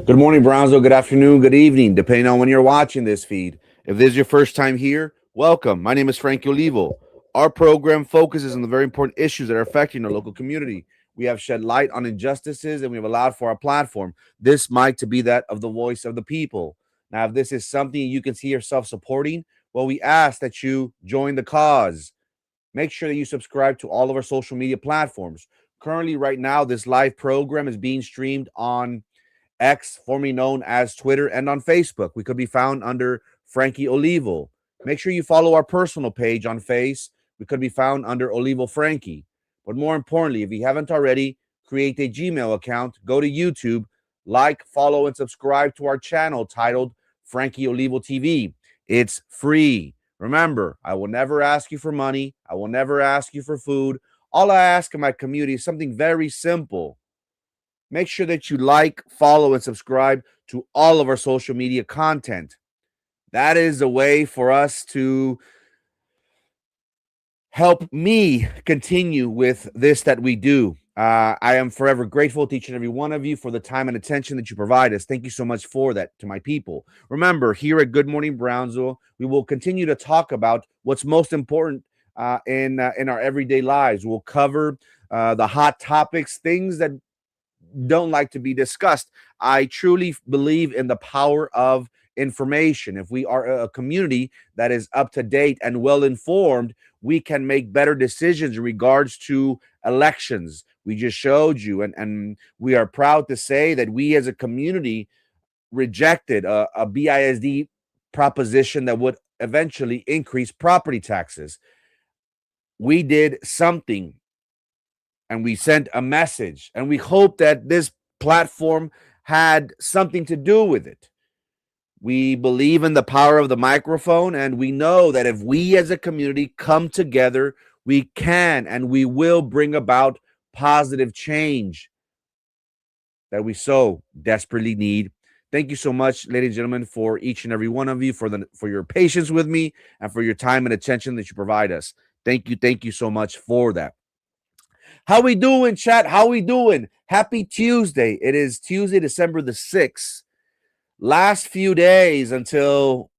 Good morning, Bronzo. Good afternoon. Good evening, depending on when you're watching this feed. If this is your first time here, welcome. My name is Frankie Olivo. Our program focuses on the very important issues that are affecting our local community. We have shed light on injustices and we have allowed for our platform, this mic, to be that of the voice of the people. Now, if this is something you can see yourself supporting, well, we ask that you join the cause. Make sure that you subscribe to all of our social media platforms. Currently, right now, this live program is being streamed on X, formerly known as Twitter, and on Facebook. We could be found under Frankie Olivo. Make sure you follow our personal page on Face. We could be found under Olivo Frankie. But more importantly, if you haven't already, create a Gmail account, go to YouTube, like, follow, and subscribe to our channel titled Frankie Olivo TV. It's free. Remember, I will never ask you for money. I will never ask you for food. All I ask in my community is something very simple. Make sure that you like, follow, and subscribe to all of our social media content. That is a way for us to help me continue with this that we do. I am forever grateful to each and every one of you for the time and attention that you provide us. Thank you so much for that to my people. Remember, here at Good Morning Brownsville, we will continue to talk about what's most important in our everyday lives. We'll cover the hot topics, things that don't like to be discussed. I truly believe in the power of information. If we are a community that is up to date and well informed, we can make better decisions in regards to elections. We just showed you, and we are proud to say that we as a community rejected a BISD proposition that would eventually increase property taxes. We did something and we sent a message, and we hope that this platform had something to do with it. We believe in the power of the microphone, and we know that if we as a community come together, we can and we will bring about positive change that we so desperately need. Thank you so much, ladies and gentlemen, for each and every one of you, for your patience with me and for your time and attention that you provide us. Thank you so much for that. How we doing, chat? How we doing? Happy Tuesday. It is Tuesday, December the 6th. Last few days until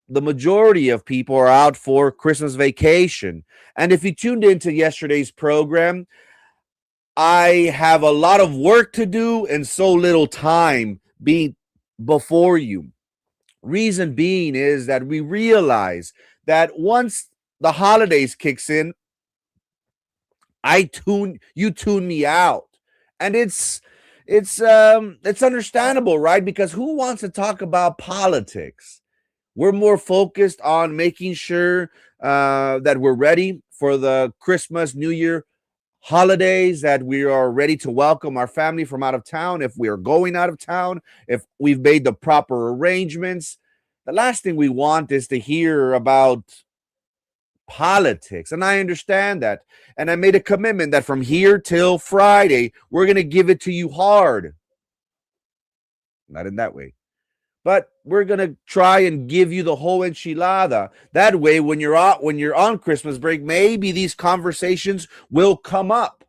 the majority of people are out for Christmas vacation. And if you tuned into yesterday's program, I have a lot of work to do and so little time being before you. Reason being is that we realize that once the holidays kicks in, you tune me out, and it's understandable, right? Because who wants to talk about politics? We're more focused on making sure that we're ready for the Christmas, New Year holidays, that we are ready to welcome our family from out of town, if we are going out of town, if we've made the proper arrangements. The last thing we want is to hear about politics, and I understand that. And I made a commitment that from here till Friday, we're going to give it to you hard. Not in that way, but we're going to try and give you the whole enchilada. That way, when you're on Christmas break, maybe these conversations will come up.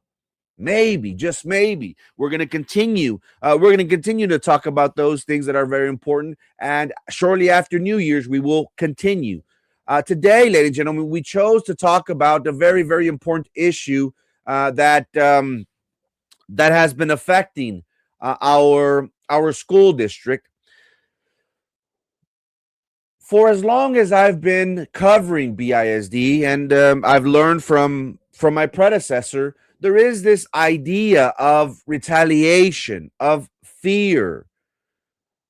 Maybe, just maybe, we're going to continue. To talk about those things that are very important. And shortly after New Year's, we will continue. Today, ladies and gentlemen, we chose to talk about a very, very important issue that has been affecting our school district. For as long as I've been covering BISD, and I've learned from my predecessor, there is this idea of retaliation, of fear.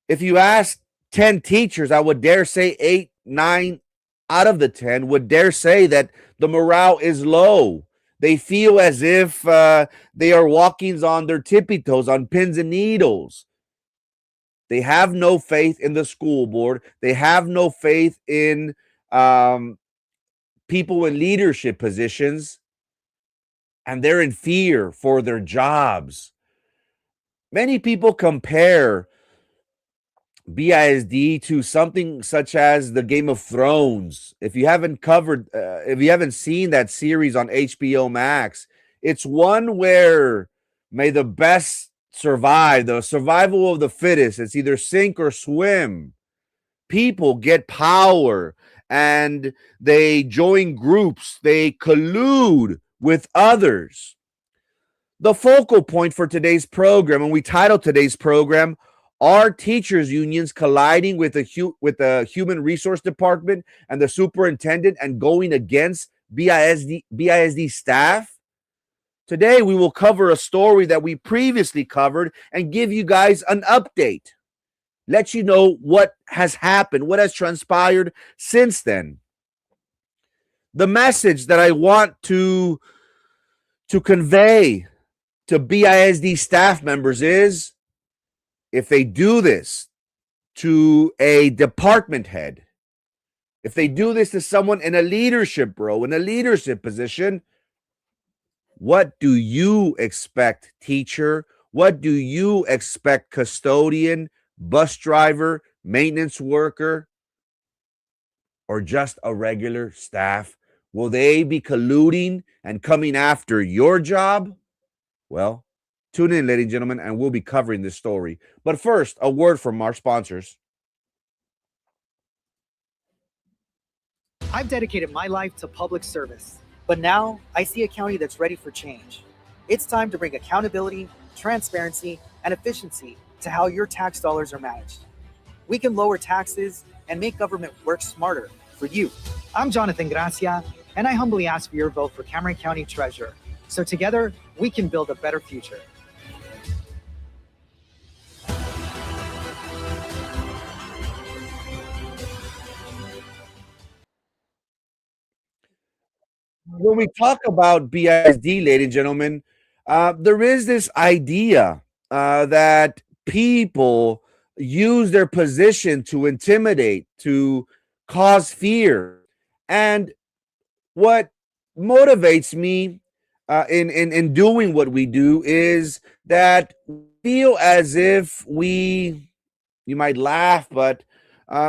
If you ask 10 teachers, I would dare say 8, 9 out of the 10 would dare say that the morale is low. They feel as if they are walking on their tippy toes, on pins and needles. They have no faith in the school board. They have no faith in people in leadership positions, and they're in fear for their jobs. Many people compare BISD to something such as the Game of Thrones. If you haven't seen that series on HBO Max, it's one where may the best survive, the survival of the fittest. It's either sink or swim. People get power and they join groups, they collude with others. The focal point for today's program, and we titled today's program, "Are Teachers Unions Colliding with the Human Resource Department and the Superintendent and Going Against BISD staff?" Today, we will cover a story that we previously covered and give you guys an update. Let you know what has happened, what has transpired since then. The message that I want to convey to BISD staff members is, if they do this to a department head, if they do this to someone in a leadership role, in a leadership position, what do you expect, teacher? What do you expect, custodian, bus driver, maintenance worker, or just a regular staff? Will they be colluding and coming after your job? Well, tune in, ladies and gentlemen, and we'll be covering this story. But first, a word from our sponsors. I've dedicated my life to public service, but now I see a county that's ready for change. It's time to bring accountability, transparency, and efficiency to how your tax dollars are managed. We can lower taxes and make government work smarter for you. I'm Jonathan Gracia, and I humbly ask for your vote for Cameron County Treasurer, so together we can build a better future. When we talk about BISD, ladies and gentlemen, there is this idea that people use their position to intimidate, to cause fear. And what motivates me in doing what we do is that we feel as if you might laugh, but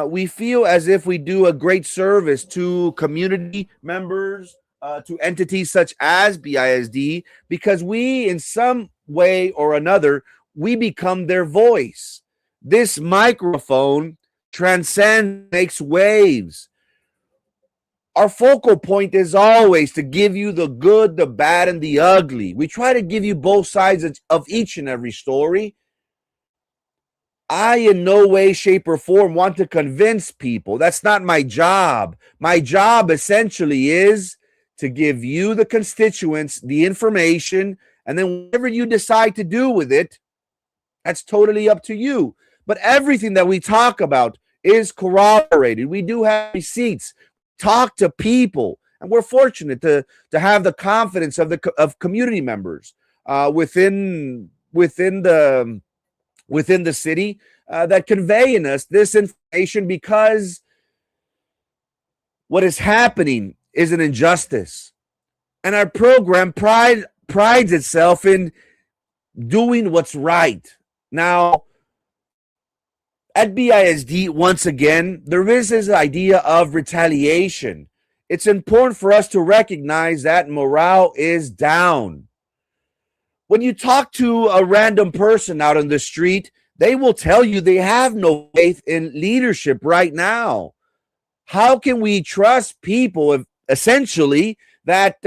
we feel as if we do a great service to community members, to entities such as BISD, because we, in some way or another, we become their voice. This microphone transcends, makes waves. Our focal point is always to give you the good, the bad, and the ugly. We try to give you both sides of each and every story. I, in no way, shape, or form, want to convince people. That's not my job. My job essentially is to give you, the constituents, the information, and then whatever you decide to do with it, that's totally up to you. But everything that we talk about is corroborated. We do have receipts. Talk to people, and we're fortunate to have the confidence of community members within the city that convey in us this information, because what is happening is an injustice, and our program prides itself in doing what's right. Now, at BISD, once again, there is this idea of retaliation. It's important for us to recognize that morale is down. When you talk to a random person out on the street, they will tell you they have no faith in leadership right now. How can we trust people if, essentially, that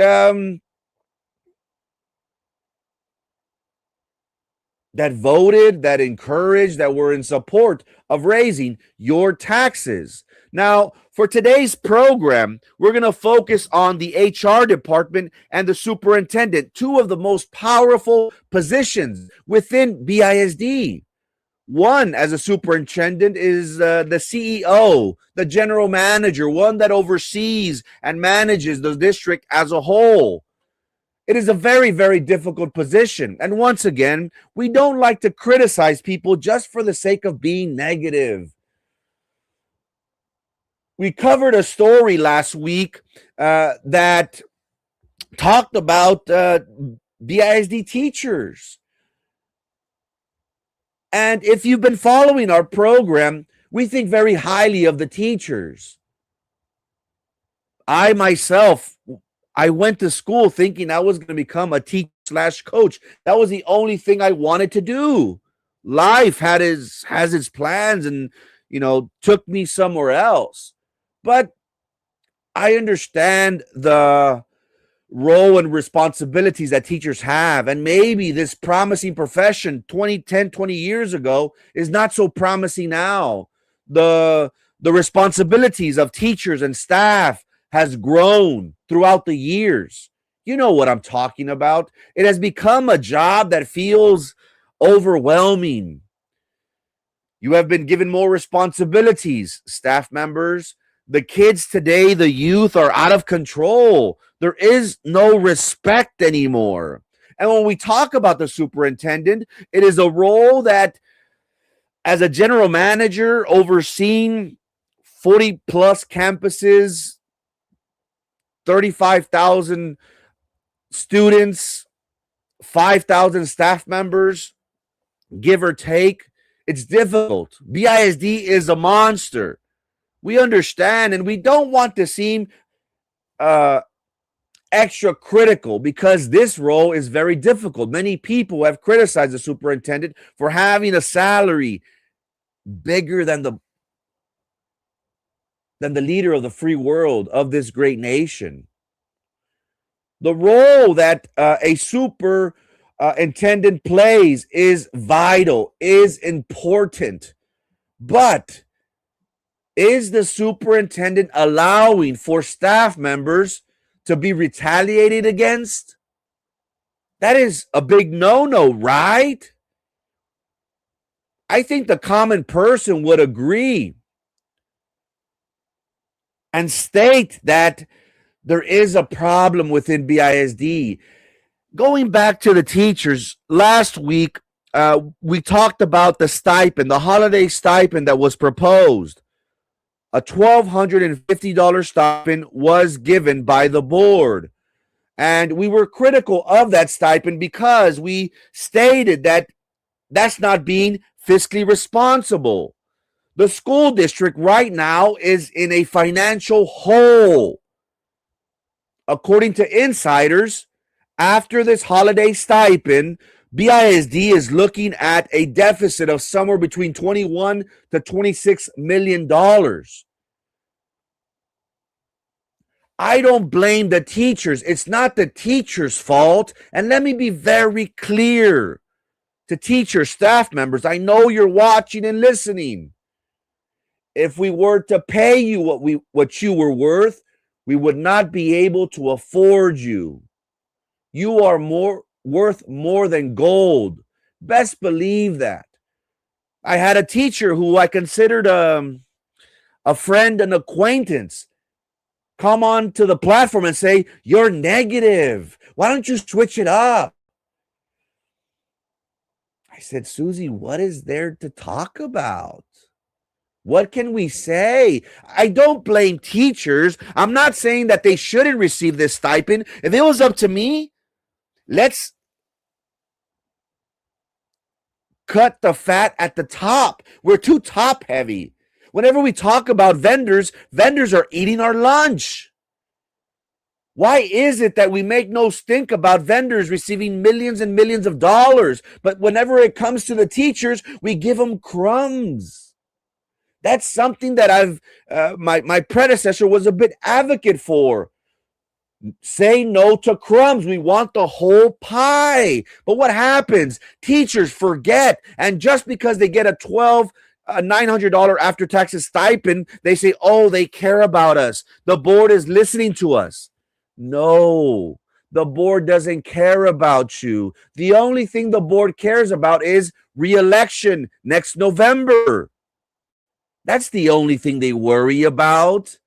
voted, that encouraged, that were in support of raising your taxes? Now, for today's program, we're going to focus on the HR department and the superintendent, two of the most powerful positions within BISD. One, as a superintendent, is the CEO, the general manager, one that oversees and manages the district as a whole. It is a very, very difficult position. And once again, we don't like to criticize people just for the sake of being negative. We covered a story last week that talked about BISD teachers. And if you've been following our program, we think very highly of the teachers. I myself, I went to school thinking I was going to become a teacher slash coach. That was the only thing I wanted to do. Life has its plans and, took me somewhere else. But I understand the role and responsibilities that teachers have. And maybe this promising profession 20 years ago is not so promising now. The responsibilities of teachers and staff has grown throughout the years. You know what I'm talking about. It has become a job that feels overwhelming. You have been given more responsibilities, staff members. The kids today, the youth, are out of control. There is no respect anymore. And when we talk about the superintendent, it is a role that, as a general manager overseeing 40 plus campuses, 35,000 students, 5,000 staff members, give or take, it's difficult. BISD is a monster. We understand, and we don't want to seem extra critical because this role is very difficult. Many people have criticized the superintendent for having a salary bigger than the leader of the free world of this great nation. The role that a superintendent plays is vital, is important, but is the superintendent allowing for staff members to be retaliated against? That is a big no-no, right? I think the common person would agree and state that there is a problem within BISD. Going back to the teachers, last week we talked about the stipend, the holiday stipend that was proposed. A $1,250 stipend was given by the board. And we were critical of that stipend because we stated that that's not being fiscally responsible. The school district right now is in a financial hole. According to insiders, after this holiday stipend, BISD is looking at a deficit of somewhere between $21 to $26 million. I don't blame the teachers. It's not the teachers' fault. And let me be very clear to teacher staff members. I know you're watching and listening. If we were to pay you what you were worth, we would not be able to afford you. You are worth more than gold. Best believe that. I had a teacher who I considered a friend, an acquaintance, come on to the platform and say, "You're negative. Why don't you switch it up?" I said, "Susie, what is there to talk about? What can we say?" I don't blame teachers. I'm not saying that they shouldn't receive this stipend. If it was up to me, let's cut the fat at the top. We're too top heavy. Whenever we talk about vendors, vendors are eating our lunch. Why is it that we make no stink about vendors receiving millions and millions of dollars, but whenever it comes to the teachers, we give them crumbs? That's something that my predecessor was a bit advocate for. Say no to crumbs. We want the whole pie. But what happens? Teachers forget, and just because they get a $900 after taxes stipend, they say, "Oh, they care about us. The board is listening to us." No, the board doesn't care about you. The only thing the board cares about is re-election next November. That's the only thing they worry about.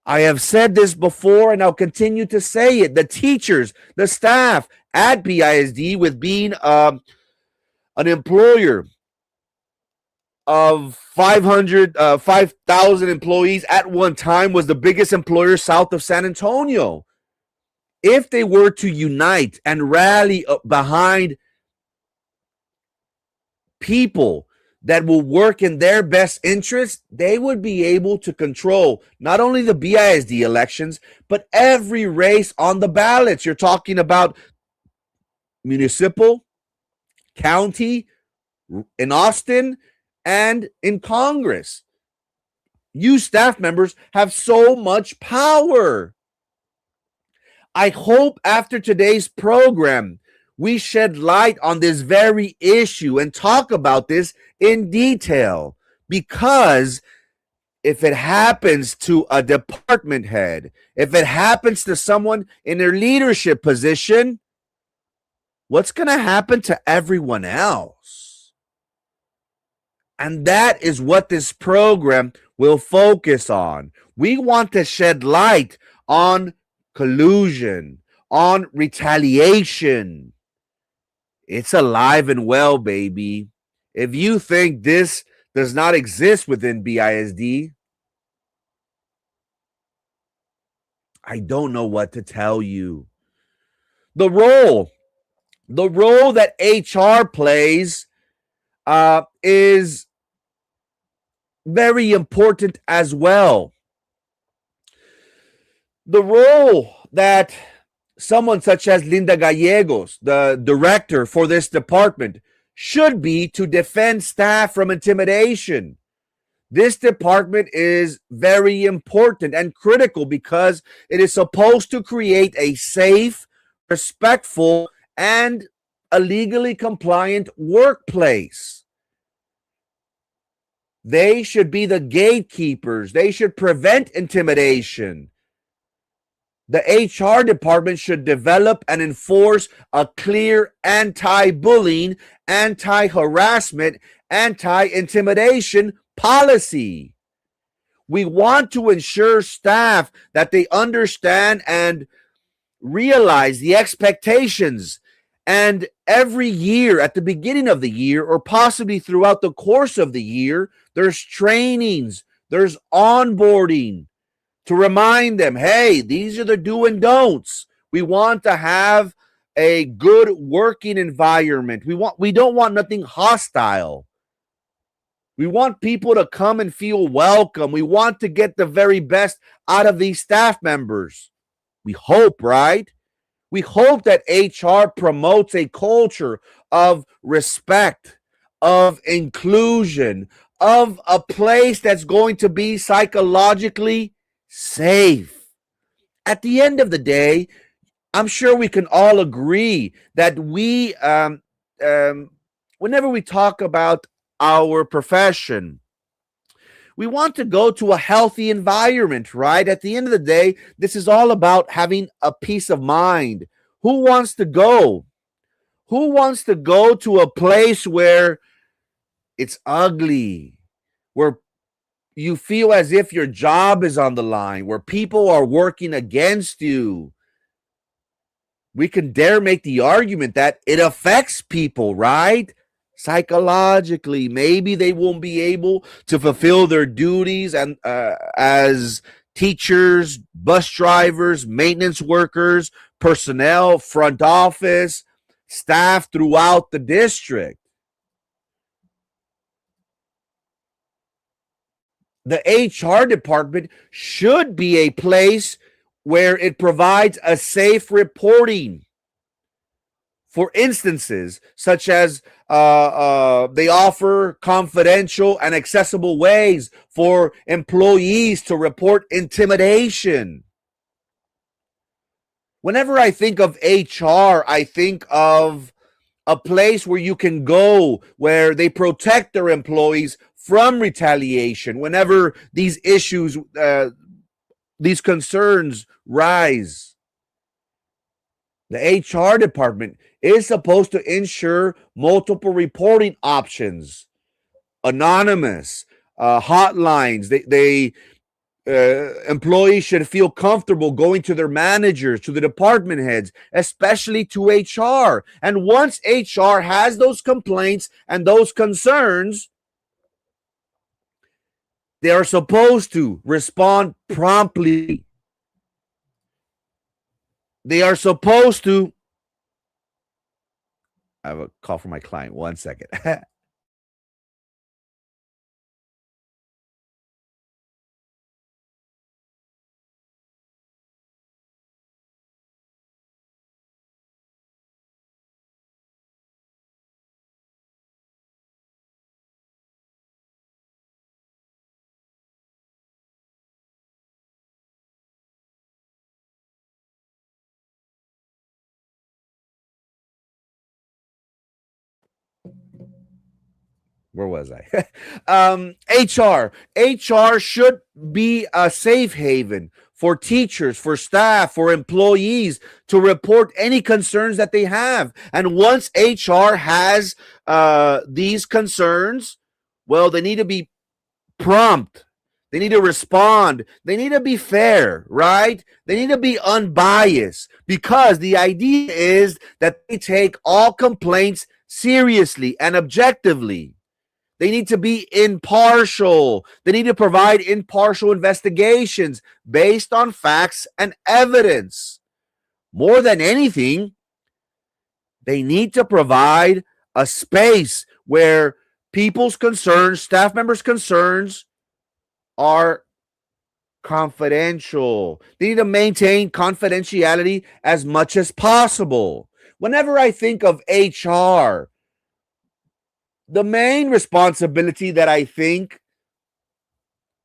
I have said this before and I'll continue to say it. The teachers, the staff at BISD, with being an employer of 5,000 employees at one time, was the biggest employer south of San Antonio. If they were to unite and rally behind people that will work in their best interest, they would be able to control not only the BISD elections, but every race on the ballots. You're talking about municipal, county, in Austin, and in Congress. You staff members have so much power. I hope after today's program, we shed light on this very issue and talk about this in detail. Because if it happens to a department head, if it happens to someone in their leadership position, what's going to happen to everyone else? And that is what this program will focus on. We want to shed light on collusion, on retaliation. It's alive and well, baby. If you think this does not exist within BISD, I don't know what to tell you. The role that HR plays is very important as well. The role that someone such as Linda Gallegos, the director for this department, should be to defend staff from intimidation. This department is very important and critical because it is supposed to create a safe, respectful, and a legally compliant workplace. They should be the gatekeepers. They should prevent intimidation. The HR department should develop and enforce a clear anti-bullying, anti-harassment, anti-intimidation policy. We want to ensure staff that they understand and realize the expectations. And every year, at the beginning of the year, or possibly throughout the course of the year, there's trainings, there's onboarding to remind them, hey, these are the do and don'ts. We want to have a good working environment. We don't want nothing hostile. We want people to come and feel welcome. We want to get the very best out of these staff members. We hope, right? We hope that HR promotes a culture of respect, of inclusion, of a place that's going to be psychologically safe. At the end of the day, I'm sure we can all agree that whenever we talk about our profession, we want to go to a healthy environment, right? At the end of the day, this is all about having a peace of mind. Who wants to go? Who wants to go to a place where it's ugly, where you feel as if your job is on the line, where people are working against you? We can dare make the argument that it affects people, right? Psychologically, maybe they won't be able to fulfill their duties and as teachers, bus drivers, maintenance workers, personnel, front office, staff throughout the district. The HR department should be a place where it provides a safe reporting for instances such as they offer confidential and accessible ways for employees to report intimidation. Whenever I think of HR, I think of a place where you can go where they protect their employees from retaliation whenever these issues, these concerns rise. The HR department is supposed to ensure multiple reporting options, anonymous, hotlines. Employees should feel comfortable going to their managers, to the department heads, especially to HR. And once HR has those complaints and those concerns, they are supposed to respond promptly. They are supposed to. I have a call from my client. 1 second. Where was I? HR should be a safe haven for teachers, for staff, for employees to report any concerns that they have. And once HR has these concerns, well, they need to be prompt. They need to respond. They need to be fair, right? They need to be unbiased, because the idea is that they take all complaints seriously and objectively. They need to be impartial. They need to provide impartial investigations based on facts and evidence. More than anything, they need to provide a space where people's concerns, staff members' concerns, are confidential. They need to maintain confidentiality as much as possible. Whenever I think of HR, the main responsibility that I think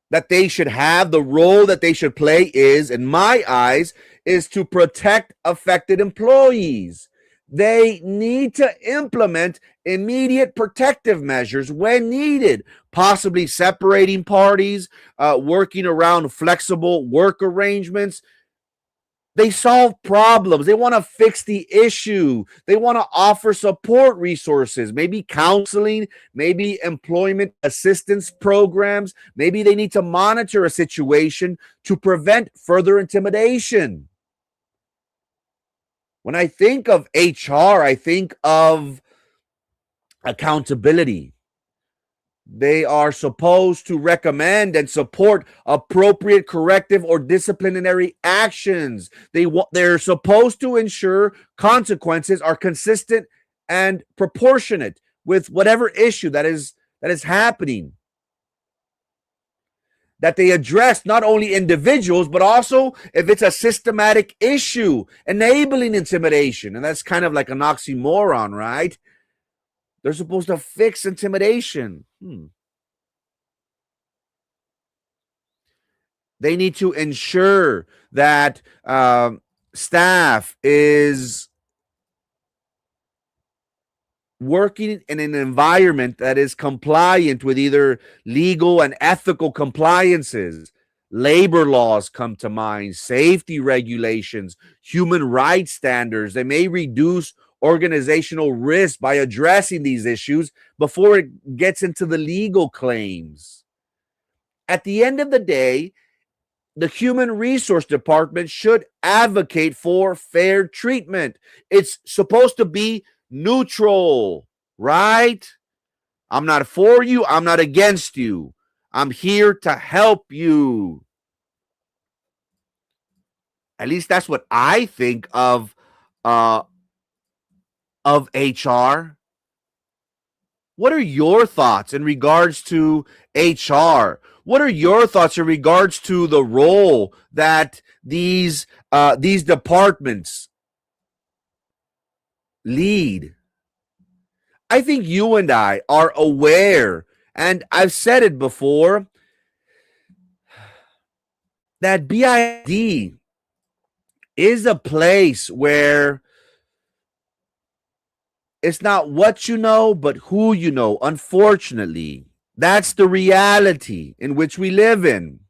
that they should have, the role that they should play is, in my eyes, is to protect affected employees. They need to implement immediate protective measures when needed, possibly separating parties, working around flexible work arrangements. They solve problems. They want to fix the issue. They want to offer support resources, maybe counseling, maybe employment assistance programs. Maybe they need to monitor a situation to prevent further intimidation. When I think of HR, I think of accountability. They are supposed to recommend and support appropriate corrective or disciplinary actions. They're supposed to ensure consequences are consistent and proportionate with whatever issue that is happening. That they address not only individuals, but also if it's a systematic issue, enabling intimidation. And that's kind of like an oxymoron, right? They're supposed to fix intimidation. They need to ensure that staff is working in an environment that is compliant with either legal and ethical compliances. Labor laws come to mind, safety regulations, human rights standards. They may reduce organizational risk by addressing these issues before it gets into the legal claims. At the end of the day, the human resource department should advocate for fair treatment. It's supposed to be neutral, right? I'm not for you. I'm not against you. I'm here to help you. At least that's what I think of HR. What are your thoughts in regards to HR? What are your thoughts in regards to the role that these departments lead? I think you and I are aware, and I've said it before, that BID is a place where it's not what you know, but who you know, unfortunately. That's the reality in which we live in.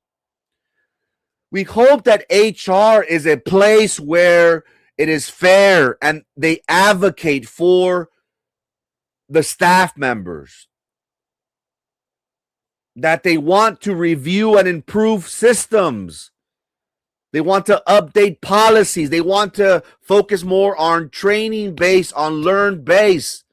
We hope that HR is a place where it is fair and they advocate for the staff members, that they want to review and improve systems. They want to update policies. They want to focus more on training based, on learn based.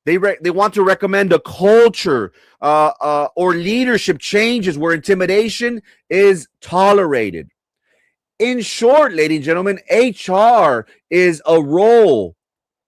They want to recommend a culture or leadership changes where intimidation is tolerated. In short, ladies and gentlemen, HR is a role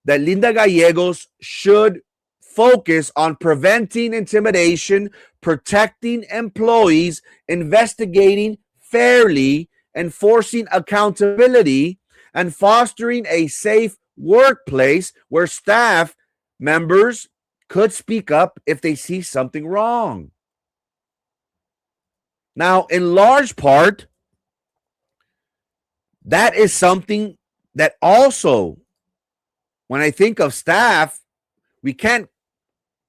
that Linda Gallegos should focus on preventing intimidation, protecting employees, investigating fairly, enforcing accountability, and fostering a safe workplace where staff members could speak up if they see something wrong. Now, in large part, that is something that also, when I think of staff, we can't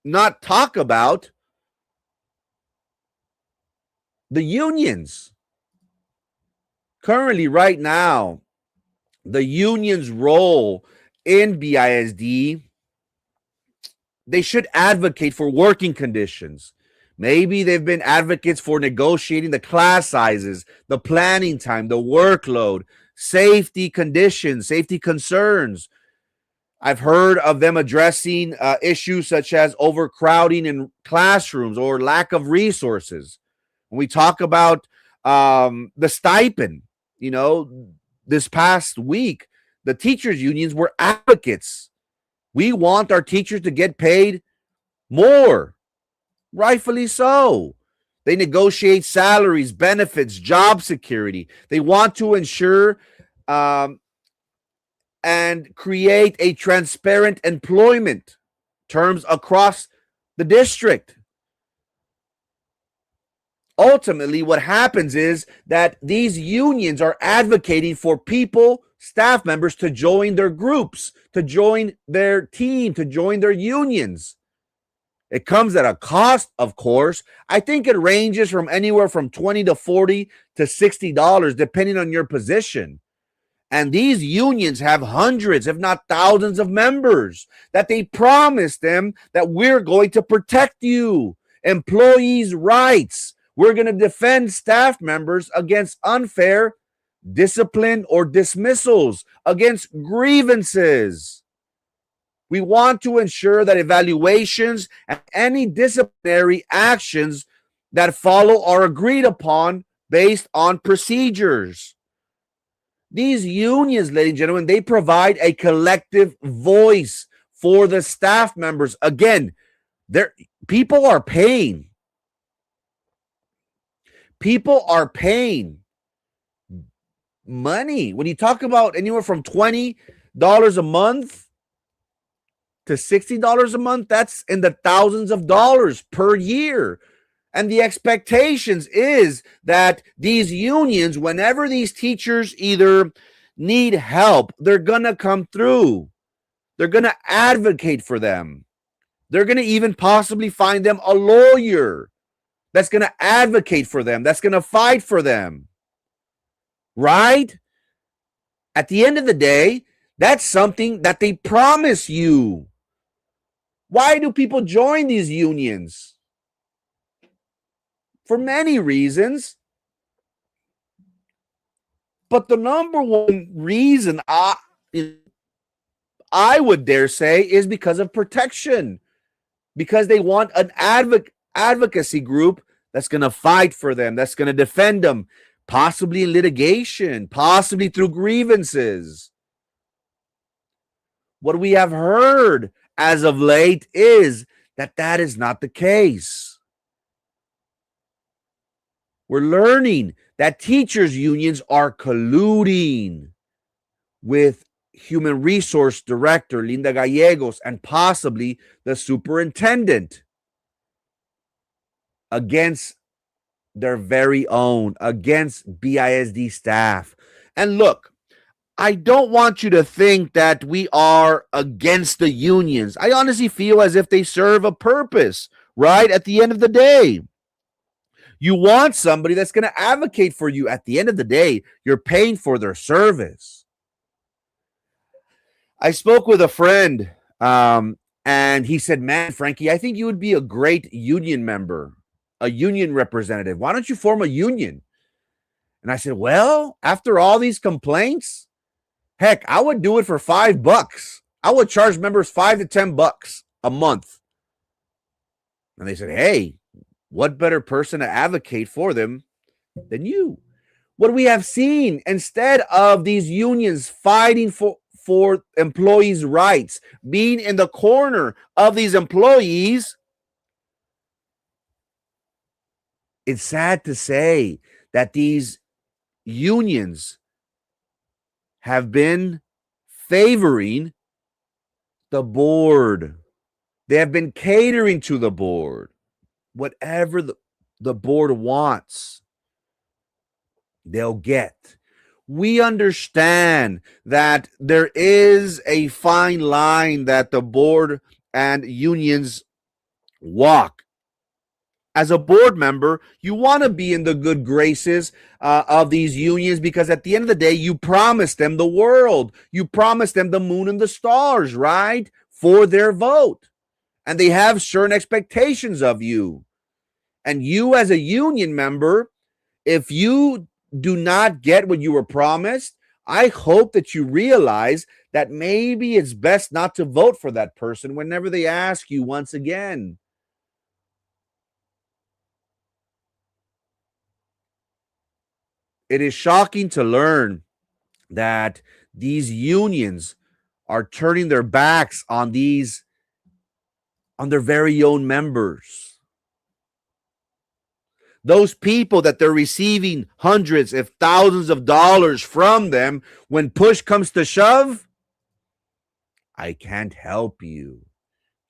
not talk about the unions. Currently, right now, the union's role in BISD, they should advocate for working conditions. Maybe they've been advocates for negotiating the class sizes, the planning time, the workload, safety conditions, safety concerns. I've heard of them addressing issues such as overcrowding in classrooms or lack of resources. When we talk about the stipend, this past week, the teachers' unions were advocates. We want our teachers to get paid more, rightfully so. They negotiate salaries, benefits, job security. They want to ensure and create a transparent employment terms across the district. Ultimately, what happens is that these unions are advocating for people, staff members, to join their groups, to join their team, to join their unions. It comes at a cost, of course. I think it ranges from anywhere from $20 to $40 to $60, depending on your position. And these unions have hundreds, if not thousands, of members that they promise them that we're going to protect you, employees' rights. We're going to defend staff members against unfair discipline or dismissals, against grievances. We want to ensure that evaluations and any disciplinary actions that follow are agreed upon based on procedures. These unions, ladies and gentlemen, they provide a collective voice for the staff members. Again, people are paying. People are paying money. When you talk about anywhere from $20 a month to $60 a month, that's in the thousands of dollars per year. And the expectations is that these unions, whenever these teachers either need help, they're going to come through. They're going to advocate for them. They're going to even possibly find them a lawyer that's going to advocate for them, that's going to fight for them. Right? At the end of the day, that's something that they promise you. Why do people join these unions? For many reasons. But the number one reason I would dare say is because of protection. Because they want an advocacy group that's going to fight for them, that's going to defend them, possibly in litigation, possibly through grievances. What we have heard as of late is that that is not the case. We're learning that teachers' unions are colluding with Human Resource Director Linda Gallegos and possibly the superintendent against their very own, against BISD staff. And look, I don't want you to think that we are against the unions. I honestly feel as if they serve a purpose, right? At the end of the day, you want somebody that's going to advocate for you. At the end of the day, you're paying for their service. I spoke with a friend, and he said, man, Frankie, I think you would be a great union member, a union representative. Why don't you form a union? And I said, well, after all these complaints, heck, I would do it for $5. I would charge members $5 to $10 a month. And they said, hey, what better person to advocate for them than you? What we have seen, instead of these unions fighting for employees' rights, being in the corner of these employees, it's sad to say that these unions have been favoring the board. They have been catering to the board. Whatever the board wants, they'll get. We understand that there is a fine line that the board and unions walk. As a board member, you want to be in the good graces of these unions because at the end of the day, you promised them the world. You promised them the moon and the stars, right? For their vote. And they have certain expectations of you. And you, as a union member, if you do not get what you were promised, I hope that you realize that maybe it's best not to vote for that person whenever they ask you once again. It is shocking to learn that these unions are turning their backs on their very own members. Those people that they're receiving hundreds, if thousands of dollars from them, when push comes to shove, I can't help you.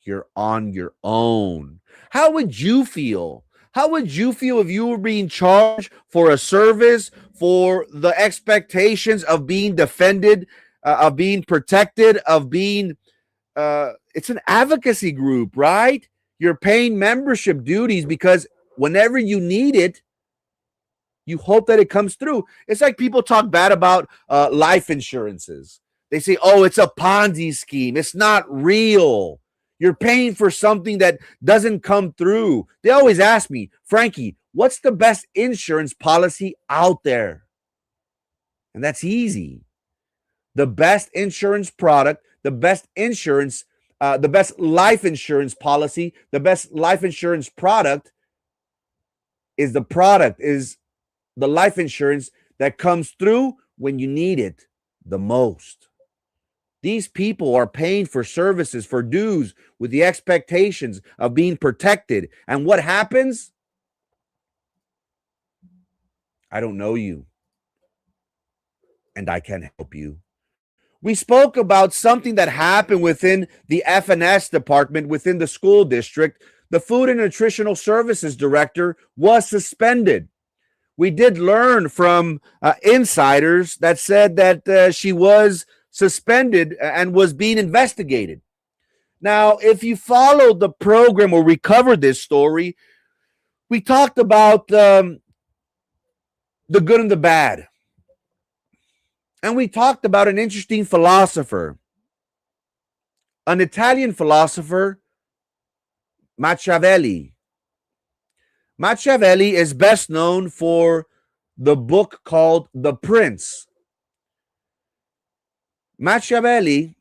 You're on your own. How would you feel? How would you feel if you were being charged for a service, for the expectations of being defended, of being protected, of being, it's an advocacy group, right? You're paying membership duties because whenever you need it, you hope that it comes through. It's like people talk bad about life insurances. They say, oh, it's a Ponzi scheme. It's not real. You're paying for something that doesn't come through. They always ask me, Frankie, what's the best insurance policy out there? And that's easy. The best insurance product, the best life insurance policy, the best life insurance product is the life insurance that comes through when you need it the most. These people are paying for services, for dues, with the expectations of being protected. And what happens? I don't know you, and I can't help you. We spoke about something that happened within the F&S department within the school district. The Food and Nutritional Services Director was suspended. We did learn from insiders that said that she was suspended and was being investigated. Now, if you followed the program where we covered this story, we talked about the good and the bad. And we talked about an interesting philosopher, an Italian philosopher, Machiavelli. Machiavelli is best known for the book called The Prince. Machiavelli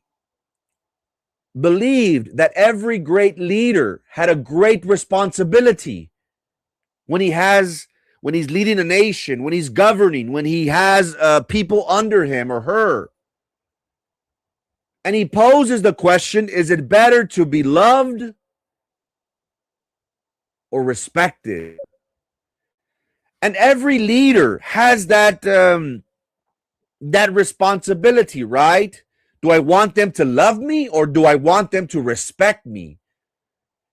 believed that every great leader had a great responsibility when he's leading a nation, when he's governing, when he has people under him or her. And he poses the question, is it better to be loved or respected? And every leader has that responsibility, right? Do I want them to love me or do I want them to respect me?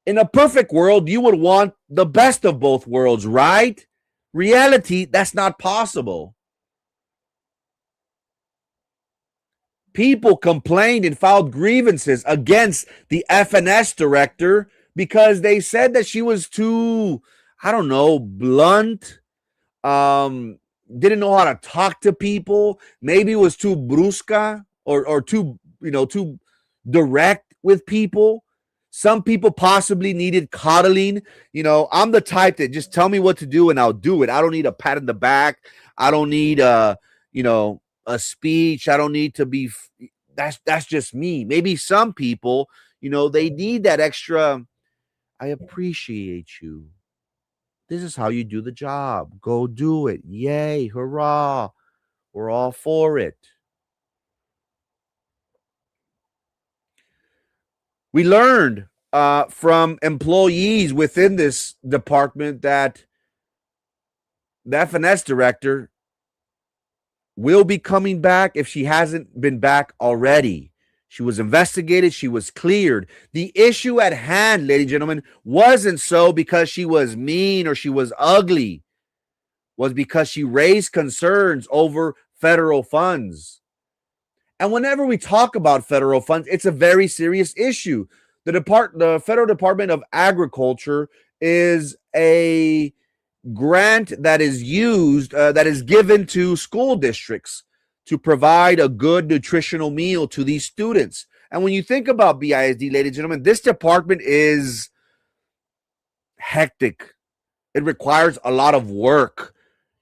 In a perfect world, you would want the best of both worlds, right? Reality, that's not possible. People complained and filed grievances against the F&S director because they said that she was too, I don't know, blunt, didn't know how to talk to people, maybe was too brusca or too direct with people. Some people possibly needed coddling. I'm the type that just tell me what to do and I'll do it. I don't need a pat in the back. I don't need a speech. I don't need to be, that's just me. Maybe some people, they need that extra, I appreciate you. This is how you do the job. Go do it. Yay, hurrah. We're all for it. We learned from employees within this department that the F&S director will be coming back if she hasn't been back already. She was investigated. She was cleared. The issue at hand, ladies and gentlemen, wasn't so because she was mean or she was ugly. Was because she raised concerns over federal funds. And whenever we talk about federal funds, it's a very serious issue. The Federal Department of Agriculture is a grant that is used, that is given to school districts to provide a good nutritional meal to these students. And when you think about BISD, ladies and gentlemen, this department is hectic. It requires a lot of work.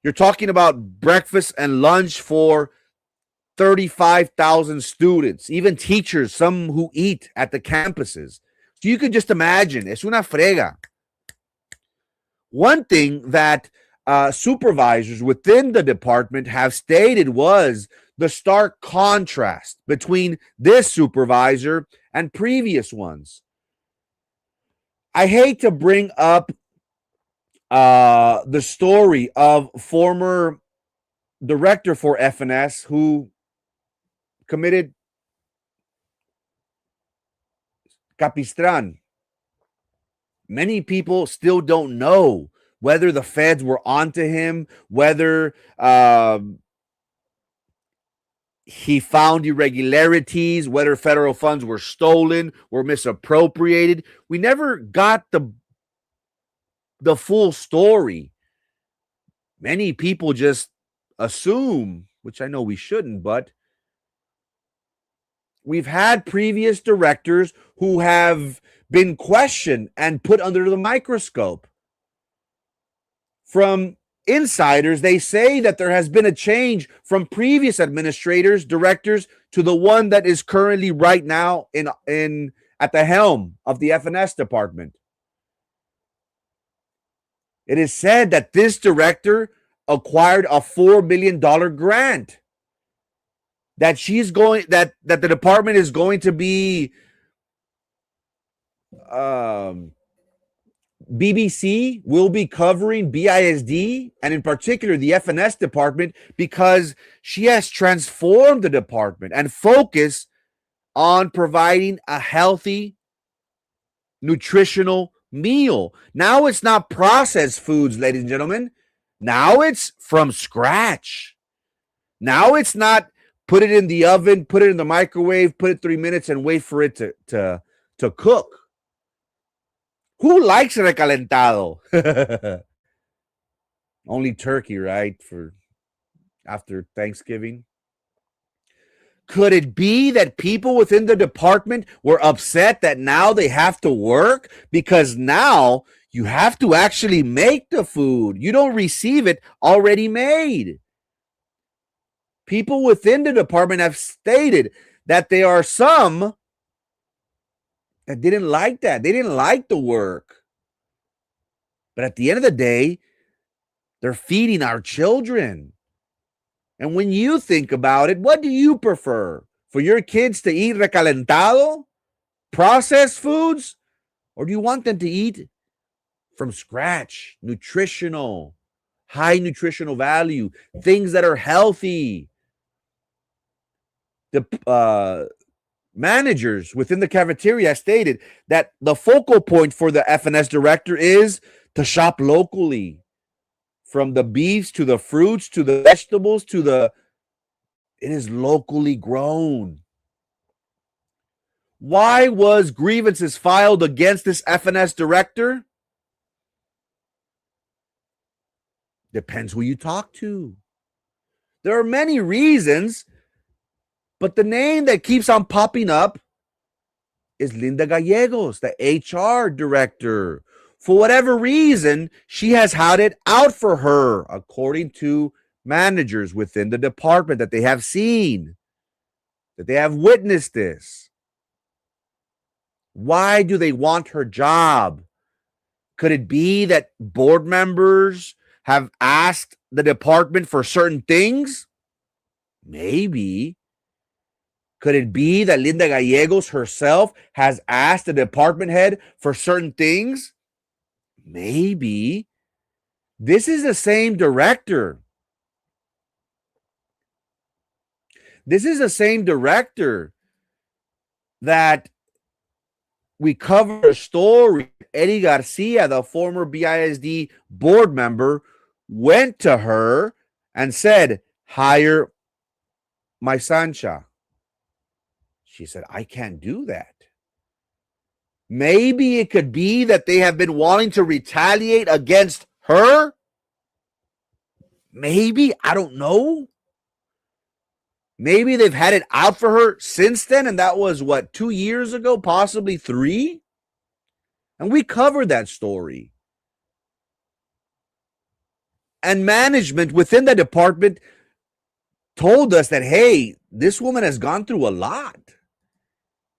You're talking about breakfast and lunch for 35,000 students, even teachers, some who eat at the campuses. So you could just imagine, es una frega. One thing that supervisors within the department have stated was the stark contrast between this supervisor and previous ones. I hate to bring up the story of former director for FNS who committed Capistran. Many people still don't know whether the feds were onto him, whether he found irregularities, whether federal funds were stolen, were misappropriated. We never got the full story. Many people just assume, which I know we shouldn't, but we've had previous directors who have been questioned and put under the microscope. From insiders, they say that there has been a change from previous administrators, directors, to the one that is currently right now in at the helm of the FNS department. It is said that this director acquired a $4 million grant. That the department is going to be BBC will be covering BISD and in particular the FNS department because she has transformed the department and focused on providing a healthy, nutritional meal. Now it's not processed foods, ladies and gentlemen. Now it's from scratch. Now it's not put it in the oven, put it in the microwave, put it 3 minutes and wait for it to cook. Who likes recalentado? Only turkey, right? For after Thanksgiving. Could it be that people within the department were upset that now they have to work? Because now you have to actually make the food. You don't receive it already made. People within the department have stated that there are some that didn't like that. They didn't like the work. But at the end of the day, they're feeding our children. And when you think about it, what do you prefer? For your kids to eat recalentado, processed foods, or do you want them to eat from scratch, nutritional, high nutritional value, things that are healthy? The managers within the cafeteria stated that the focal point for the FNS director is to shop locally, from the beefs to the fruits to the vegetables it is locally grown. Why was grievances filed against this FNS director? Depends who you talk to. There are many reasons, but the name that keeps on popping up is Linda Gallegos, the HR director. For whatever reason, she has had it out for her, according to managers within the department that they have seen, that they have witnessed this. Why do they want her job? Could it be that board members have asked the department for certain things? Maybe. Could it be that Linda Gallegos herself has asked the department head for certain things? Maybe. This is the same director. This is the same director that we covered a story. Eddie Garcia, the former BISD board member, went to her and said, hire my Sancha. She said, I can't do that. Maybe it could be that they have been wanting to retaliate against her. Maybe, I don't know. Maybe they've had it out for her since then, and that was what, 2 years ago, possibly 3? And we covered that story. And management within the department told us that, hey, this woman has gone through a lot.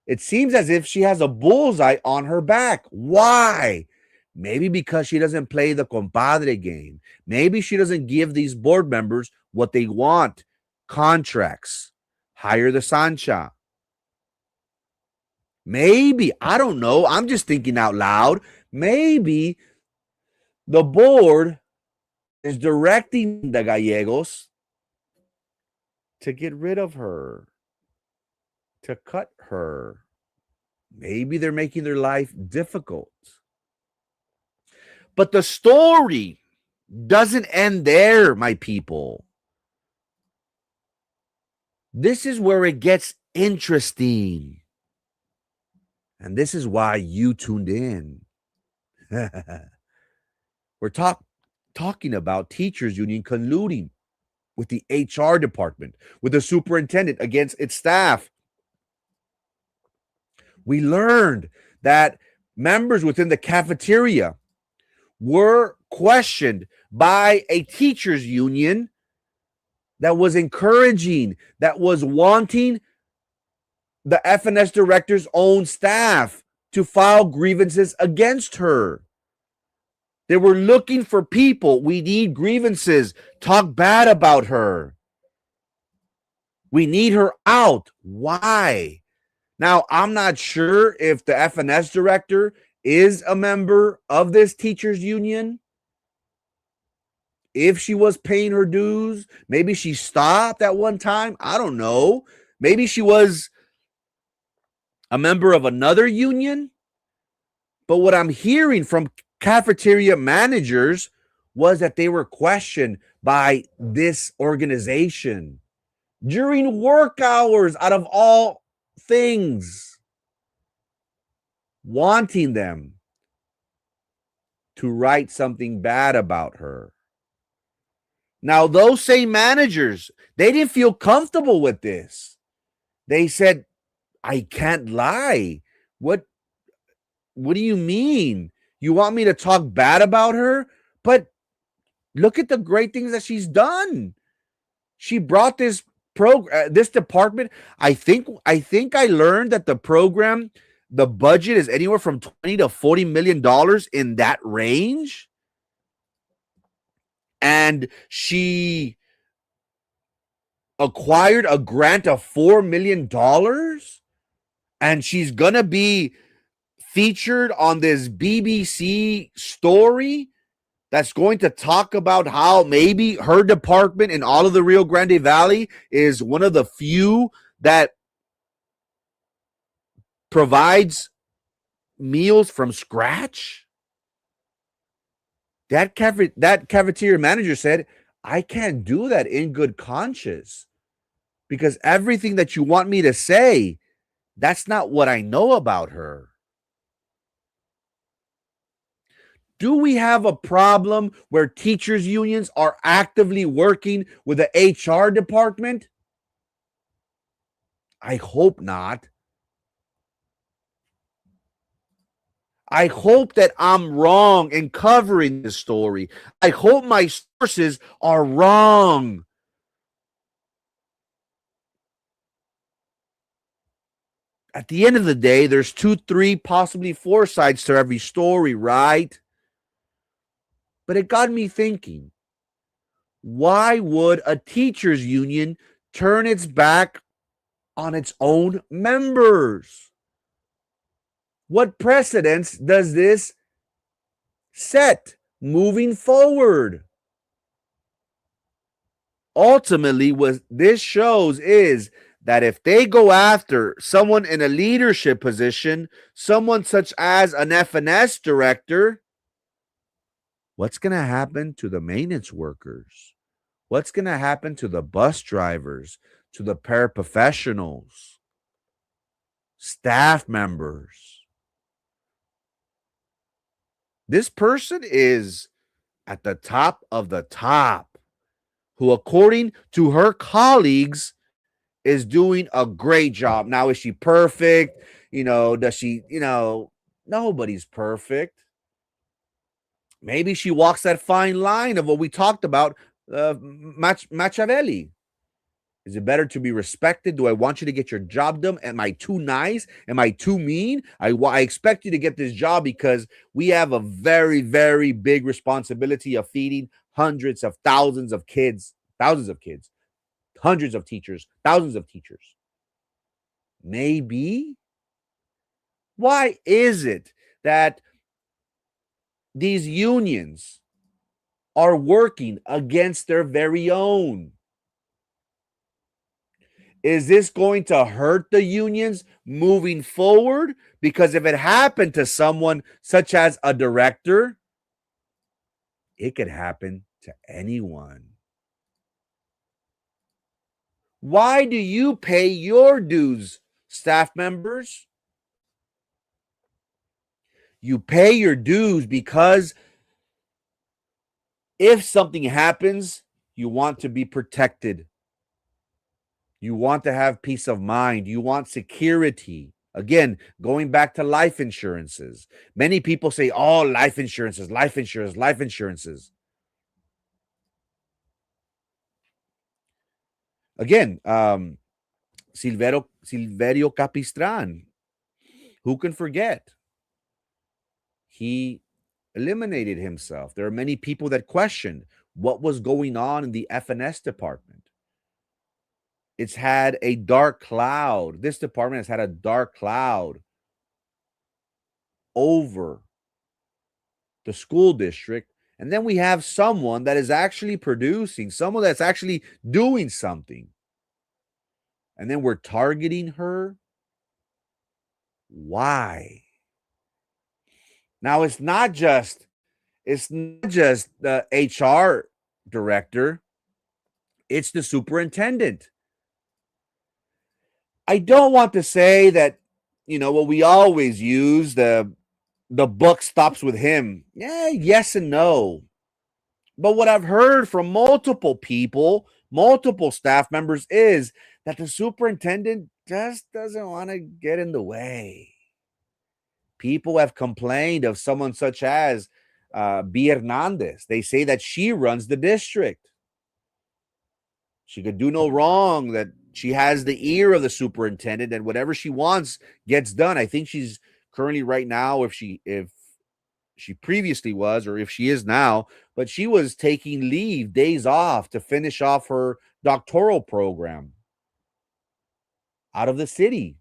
It seems as if she has a bullseye on her back. Why? Maybe because she doesn't play the compadre game. Maybe she doesn't give these board members what they want. Contracts. Hire the Sancha. Maybe, I don't know. I'm just thinking out loud. Maybe the board is directing the Gallegos to get rid of her, to cut her. Maybe they're making their life difficult. But the story doesn't end there, my people. This is where it gets interesting. And this is why you tuned in. We're talking about teachers union colluding with the HR department, with the superintendent against its staff. We learned that members within the cafeteria were questioned by a teachers union that was encouraging, that was wanting the FNS director's own staff to file grievances against her. They were looking for people. We need grievances. Talk bad about her. We need her out. Why? Now, I'm not sure if the FNS director is a member of this teachers union. If she was paying her dues, maybe she stopped at one time. I don't know. Maybe she was a member of another union. But what I'm hearing from cafeteria managers was that they were questioned by this organization during work hours, out of all things, wanting them to write something bad about her. Now, those same managers, they didn't feel comfortable with this. They said, I can't lie. What do you mean? You want me to talk bad about her? But look at the great things that she's done. She brought this this department. I think I learned that the program, the budget is anywhere from $20 to $40 million in that range. And she acquired a grant of $4 million. And she's going to be featured on this BBC story that's going to talk about how maybe her department in all of the Rio Grande Valley is one of the few that provides meals from scratch. That cafeteria manager said, I can't do that in good conscience because everything that you want me to say, that's not what I know about her. Do we have a problem where teachers' unions are actively working with the HR department? I hope not. I hope that I'm wrong in covering this story. I hope my sources are wrong. At the end of the day, there's 2, 3, possibly 4 sides to every story, right? But it got me thinking, why would a teachers union turn its back on its own members? What precedents does this set moving forward? Ultimately, what this shows is that if they go after someone in a leadership position, someone such as an FNS director, what's going to happen to the maintenance workers? What's going to happen to the bus drivers, to the paraprofessionals, staff members? This person is at the top of the top, who, according to her colleagues, is doing a great job. Now, is she perfect? Does she, nobody's perfect. Maybe she walks that fine line of what we talked about, Machiavelli. Is it better to be respected? Do I want you to get your job done? Am I too nice? Am I too mean? I expect you to get this job because we have a very, very big responsibility of feeding hundreds of thousands of kids, hundreds of teachers, thousands of teachers. Maybe. Why is it that these unions are working against their very own? Is this going to hurt the unions moving forward? Because if it happened to someone such as a director, it could happen to anyone. Why do you pay your dues, staff members? You pay your dues because if something happens, you want to be protected. You want to have peace of mind. You want security. Again, going back to life insurances. Many people say, oh, life insurances, life insurance, life insurances. Again, Silverio Capistran, who can forget? He eliminated himself. There are many people that questioned what was going on in the FNS department. It's had a dark cloud. This department has had a dark cloud over the school district. And then we have someone that is actually producing, someone that's actually doing something. And then we're targeting her. Why? Now, it's not just the HR director, it's the superintendent. I don't want to say that, what we always use, the buck stops with him. Yeah, yes and no. But what I've heard from multiple people, multiple staff members, is that the superintendent just doesn't want to get in the way. People have complained of someone such as B. Hernandez. They say that she runs the district. She could do no wrong, that she has the ear of the superintendent, and whatever she wants gets done. I think she's currently right now, if she previously was, or if she is now, but she was taking leave, days off, to finish off her doctoral program out of the city.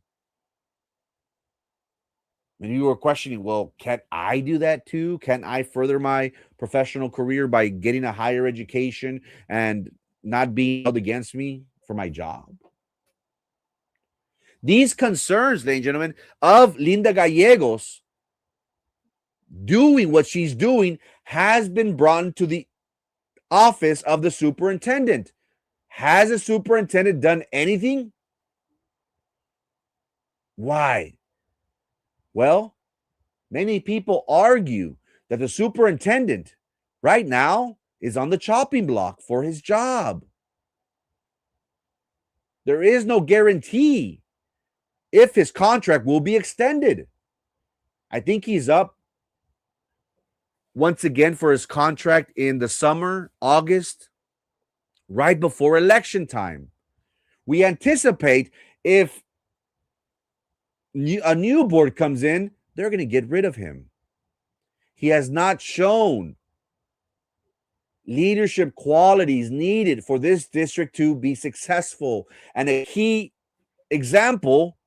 And you were questioning, well, can I do that too? Can I further my professional career by getting a higher education and not being held against me for my job? These concerns, ladies and gentlemen, of Linda Gallegos doing what she's doing has been brought to the office of the superintendent. Has the superintendent done anything? Why? Well, many people argue that the superintendent right now is on the chopping block for his job. There is no guarantee if his contract will be extended. I think he's up once again for his contract in the summer, August, right before election time. We anticipate if a new board comes in, they're going to get rid of him. He has not shown leadership qualities needed for this district to be successful. And a key example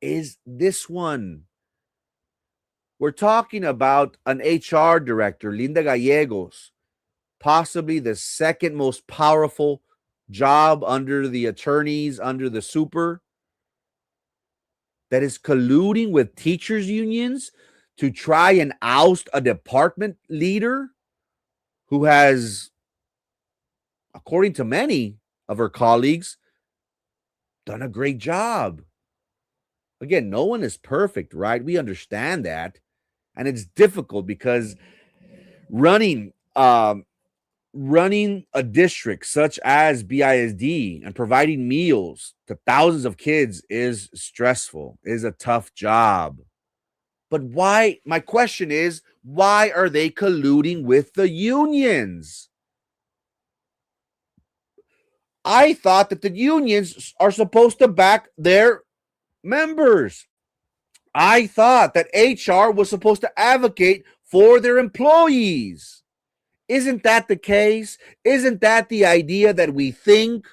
is this one. We're talking about an HR director, Linda Gallegos, possibly the second most powerful job under the attorneys, under the super, that is colluding with teachers' unions to try and oust a department leader who has, according to many of her colleagues, done a great job. Again, no one is perfect, right? We understand that. And it's difficult because running running a district such as BISD and providing meals to thousands of kids is stressful, is a tough job. But why? My question is, why are they colluding with the unions? I thought that the unions are supposed to back their members. I thought that HR was supposed to advocate for their employees. Isn't that the case? Isn't that the idea that we think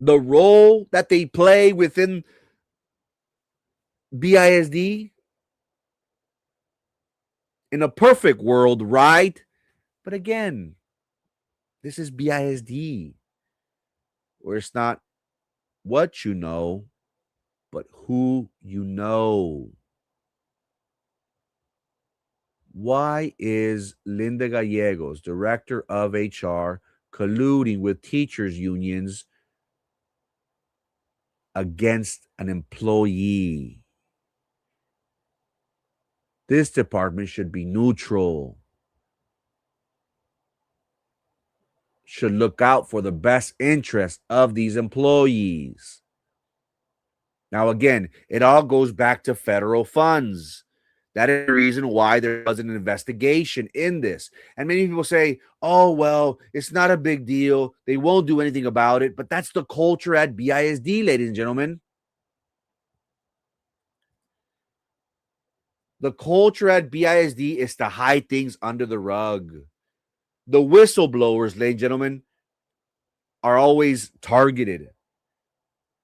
the role that they play within BISD? In a perfect world, right? But again, this is BISD, where it's not what you know, but who you know. Why is Linda Gallegos, director of HR, colluding with teachers' unions against an employee? This department should be neutral, should look out for the best interest of these employees. Now, again, it all goes back to federal funds. That is the reason why there was an investigation in this. And many people say, oh, well, it's not a big deal. They won't do anything about it. But that's the culture at BISD, ladies and gentlemen. The culture at BISD is to hide things under the rug. The whistleblowers, ladies and gentlemen, are always targeted.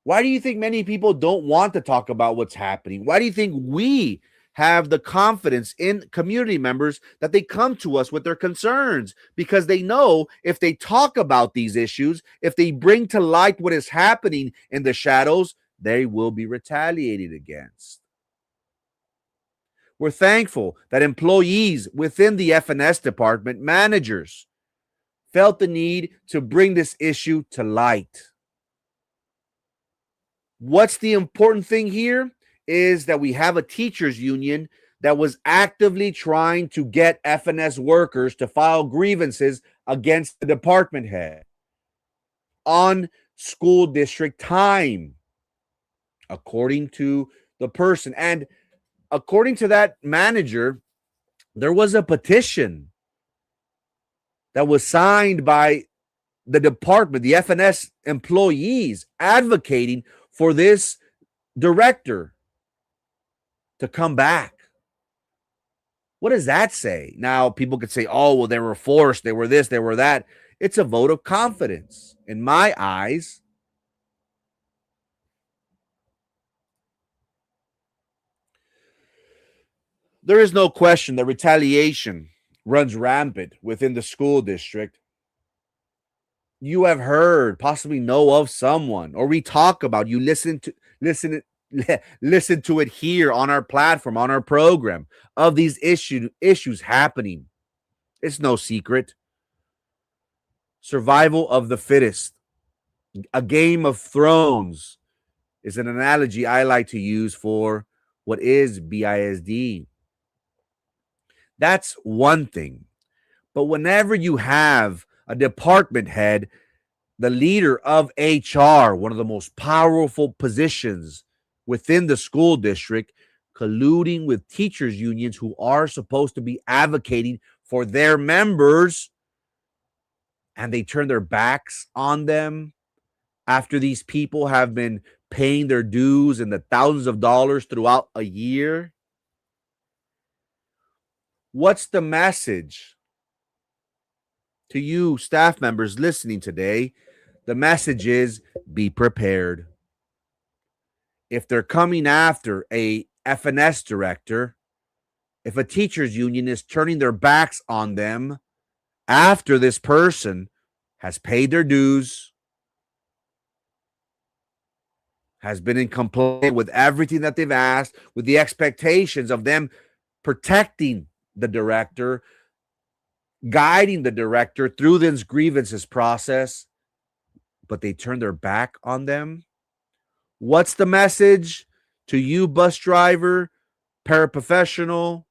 Why do you think many people don't want to talk about what's happening? Why do you think we have the confidence in community members that they come to us with their concerns? Because they know if they talk about these issues, if they bring to light what is happening in the shadows, they will be retaliated against. We're thankful that employees within the F&S department, managers, felt the need to bring this issue to light. What's the important thing here is that we have a teachers union that was actively trying to get F&S workers to file grievances against the department head on school district time, according to the person. And according to that manager, there was a petition that was signed by the department, the F&S employees, advocating for this director to come back. What does that say? Now, people could say, oh, well, they were forced, they were this, they were that. It's a vote of confidence in my eyes. There is no question that retaliation runs rampant within the school district. You have heard, possibly know of someone, or we talk about, you listen to it here on our platform, on our program, of these issues happening. It's no secret. Survival of the fittest. A Game of Thrones is an analogy I like to use for what is BISD. That's one thing. But whenever you have a department head, the leader of HR, one of the most powerful positions within the school district, colluding with teachers' unions who are supposed to be advocating for their members, and they turn their backs on them after these people have been paying their dues in the thousands of dollars throughout a year. What's the message to you staff members listening today? The message is be prepared. If they're coming after a F&S director, if a teachers union is turning their backs on them after this person has paid their dues, has been in compliance with everything that they've asked, with the expectations of them protecting the director, guiding the director through this grievances process, but they turn their back on them. What's the message to you, bus driver, paraprofessional,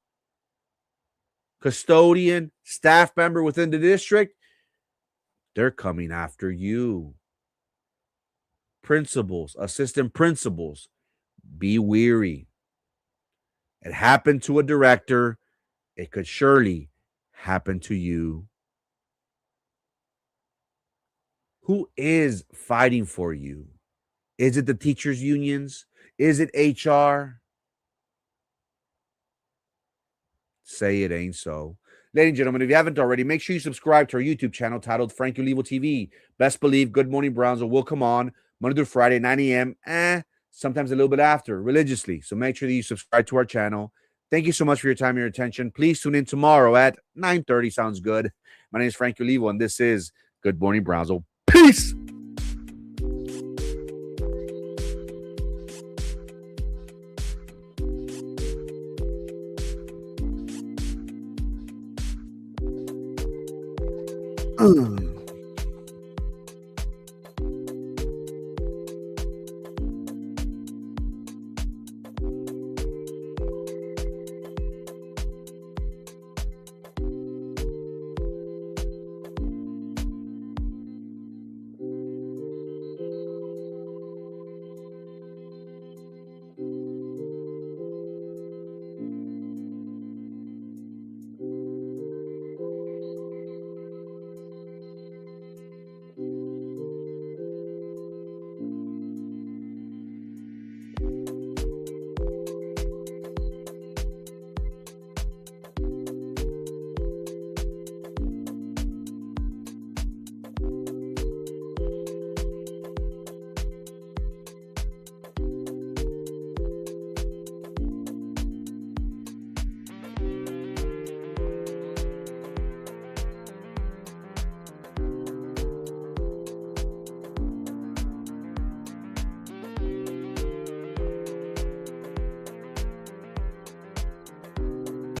custodian, staff member within the district, they're coming after you. Principals, assistant principals, be weary. It happened to a director. It could surely happen to you. Who is fighting for you? Is it the teachers' unions? Is it HR? Say it ain't so. Ladies and gentlemen, if you haven't already, make sure you subscribe to our YouTube channel titled Frank Ulivo TV. Best believe Good Morning Brownsville will come on Monday through Friday, 9 a.m., sometimes a little bit after, religiously. So make sure that you subscribe to our channel. Thank you so much for your time and your attention. Please tune in tomorrow at 9:30. Sounds good. My name is Frank Ulivo, and this is Good Morning Brownsville. Peace!